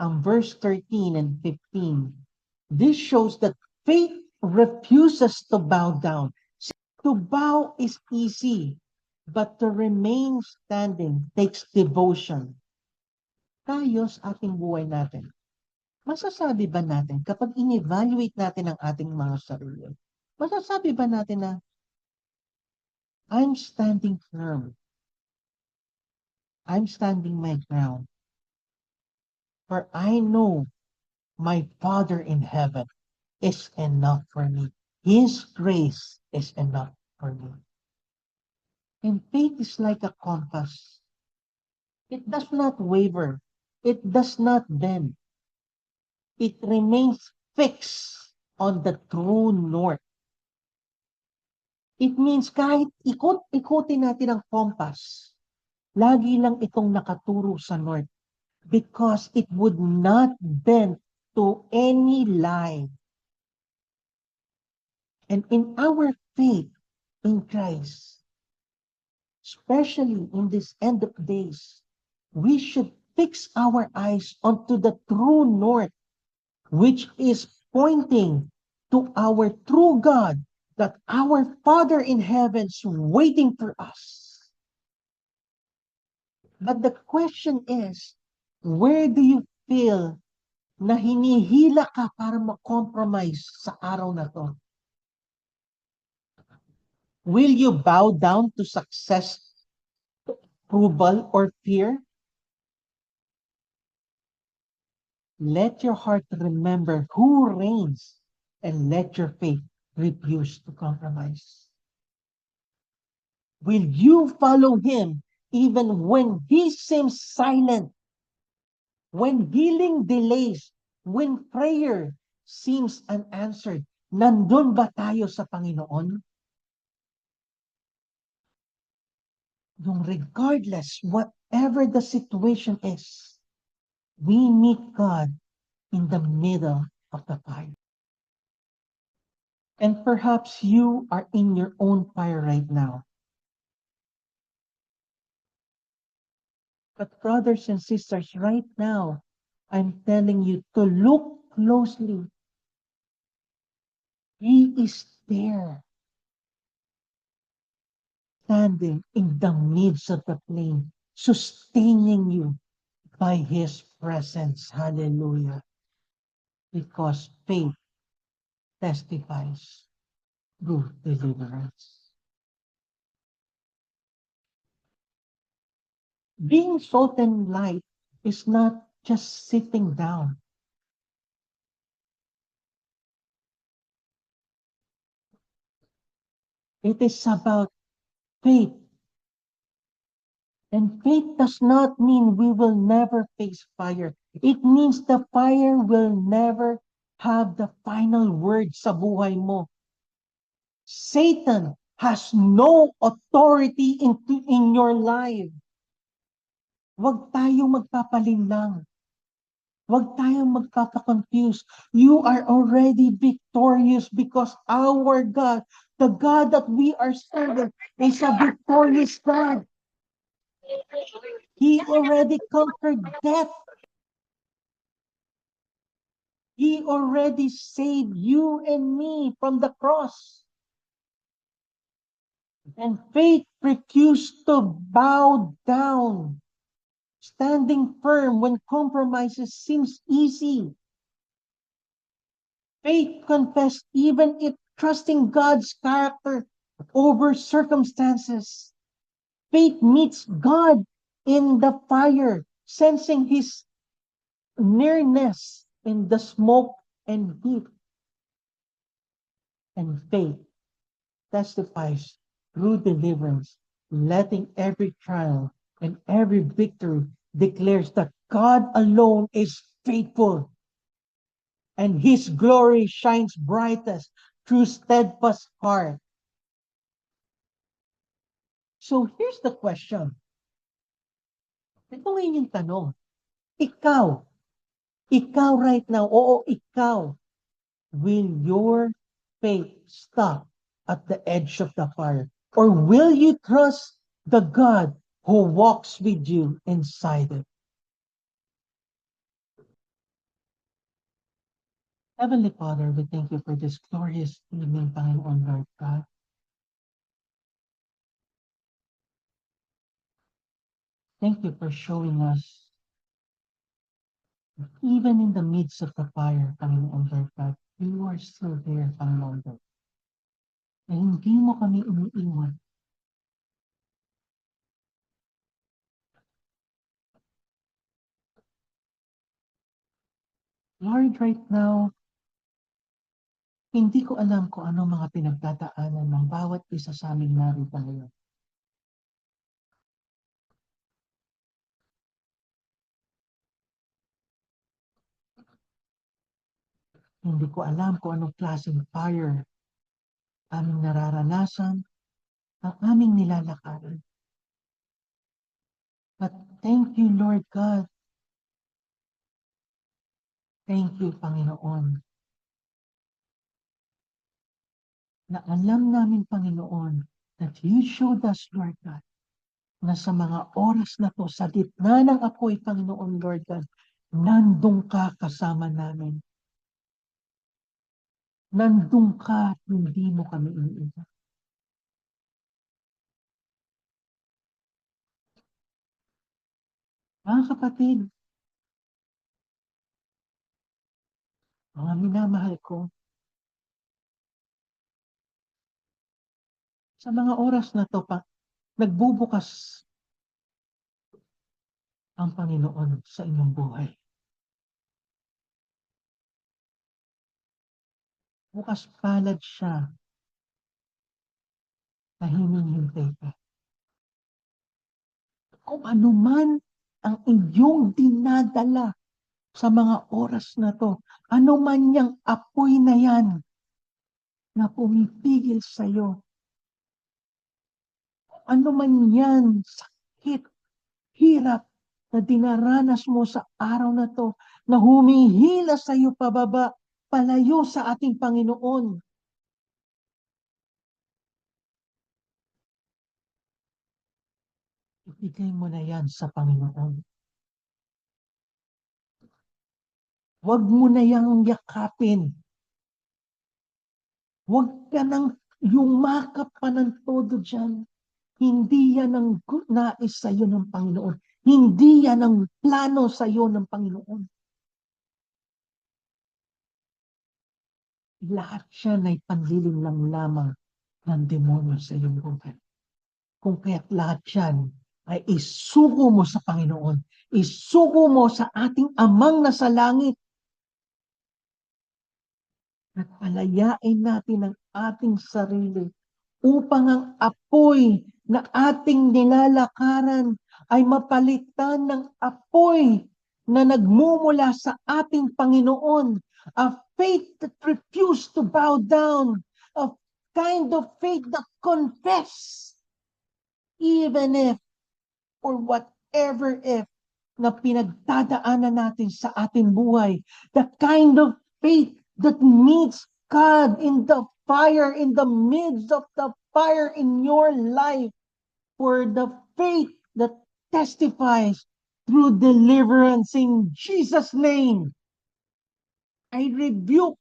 verse 13 and 15. This shows that faith refuses to bow down. To bow is easy, but to remain standing takes devotion. Tayo sa ating buhay natin, masasabi ba natin kapag in-evaluate natin ang ating mga sarili, masasabi ba natin na I'm standing firm, I'm standing my ground, for I know my Father in heaven is enough for me. His grace is enough for me. And faith is like a compass. It does not waver. It does not bend. It remains fixed on the true north. It means kahit ikot-ikotin natin ang compass, lagi lang itong nakaturo sa north because it would not bend to any line. And in our faith in Christ, especially in this end of days, we should fix our eyes onto the true north, which is pointing to our true God, that our Father in heaven is waiting for us. But the question is, where do you feel na hinihila ka para ma-compromise sa araw na to? Will you bow down to success, approval, or fear? Let your heart remember who reigns, and let your faith refuse to compromise. Will you follow him even when he seems silent? When healing delays, when prayer seems unanswered, nandun ba tayo sa Panginoon? Yung regardless, whatever the situation is, we meet God in the middle of the fire. And perhaps you are in your own fire right now. But brothers and sisters, right now, I'm telling you to look closely. He is there, standing in the midst of the flame, sustaining you by his presence. Hallelujah. Because faith testifies through deliverance. Being salt and light is not just sitting down. It is about faith. And faith does not mean we will never face fire. It means the fire will never have the final word sa buhay mo. Satan has no authority in your life. Huwag tayong magpapalinlang. Huwag tayong magpapakonfuse. You are already victorious because our God, the God that we are serving, is a victorious God. He already conquered death. He already saved you and me from the cross. And faith refused to bow down, standing firm when compromises seems easy. Faith confessed even if trusting God's character over circumstances. Faith meets God in the fire, sensing his nearness in the smoke and heat. And faith testifies through deliverance, letting every trial and every victory declares that God alone is faithful, and his glory shines brightest through steadfast heart. So here's the question. Ito ngayon yung tanong. Ikaw right now, ikaw, will your faith stop at the edge of the fire? Or will you trust the God who walks with you inside it? Heavenly Father, we thank you for this glorious evening, Panginoon Lord God. Thank you for showing us, even in the midst of the fire, Panginoon Lord God, you are still there, Panginoon Lord. Na hindi mo kami iniiwan. Lord, right now, hindi ko alam kung ano mga pinagdadaanan ng bawat isa sa amin narito ngayon. Hindi ko alam kung anong klaseng fire aming nararanasan, ang aming nilalakaran. But thank you, Lord God. Thank you, Panginoon, na alam namin, Panginoon, that you showed us, Lord God, na sa mga oras na to, sa gitna ng apoy, Panginoon, Lord God, nandun ka kasama namin. Nandun ka at hindi mo kami iniiwan. Mga kapatid, mga minamahal ko, sa mga oras na to, nagbubukas ang Panginoon sa inyong buhay. Bukas palad siya na hinihintay ka. Kung ano man ang inyong dinadala sa mga oras na to, ano man yang apoy na yan na pumipigil sa'yo, ano man yan, sakit, hirap na dinaranas mo sa araw na to, na humihila sa'yo pababa, palayo sa ating Panginoon. Ibigay mo na yan sa Panginoon. Huwag mo na yang yakapin. Huwag ka nang yumakap pa ng todo dyan. Hindi yan ang nais sa iyo ng Panginoon. Hindi yan ang plano sa iyo ng Panginoon. Lahat yan ay panlilim lang lamang ng demonyo sa iyong buhay. Kung kaya't lahat yan ay isuko mo sa Panginoon. Isuko mo sa ating Amang nasa langit. At palayain natin ang ating sarili upang ang apoy na ating nilalakaran ay mapalitan ng apoy na nagmumula sa ating Panginoon. A faith that refused to bow down. A kind of faith that confess. Even if, or whatever if, na pinagdadaanan natin sa ating buhay. The kind of faith that meets God in the fire, in the midst of the fire in your life, for the faith that testifies through deliverance in Jesus' name. I rebuke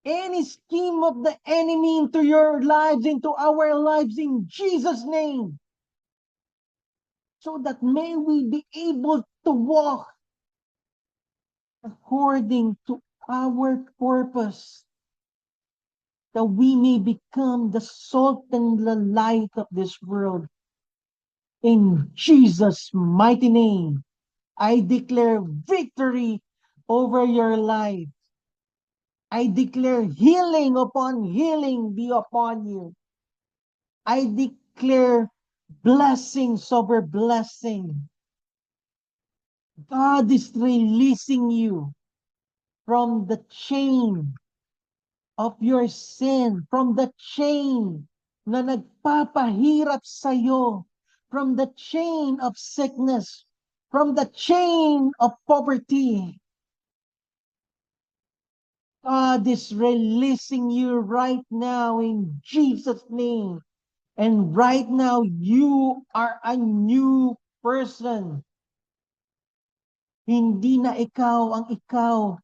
any scheme of the enemy into your lives, into our lives in Jesus' name. So that may we be able to walk according to our purpose, that we may become the salt and the light of this world. In Jesus' mighty name, I declare victory over your life. I declare healing upon healing be upon you. I declare blessings over blessing. God is releasing you from the chain of your sin, from the chain na nagpapahirap sa'yo, from the chain of sickness, from the chain of poverty. God is releasing you right now in Jesus' name. And right now, you are a new person. Hindi na ikaw ang ikaw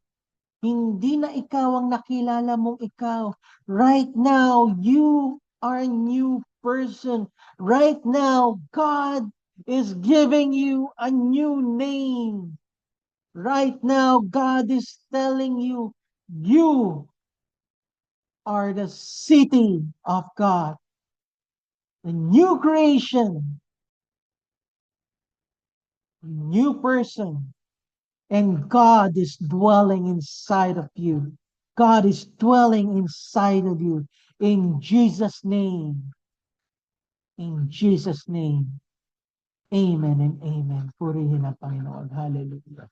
Hindi na ikaw ang nakilala mong ikaw. Right now, you are a new person. Right now, God is giving you a new name. Right now, God is telling you, you are the city of God, the new creation, new person, and God is dwelling inside of you. God is dwelling inside of you. In Jesus' name. In Jesus' name. Amen and amen. Purihin ang Panginoon. Hallelujah.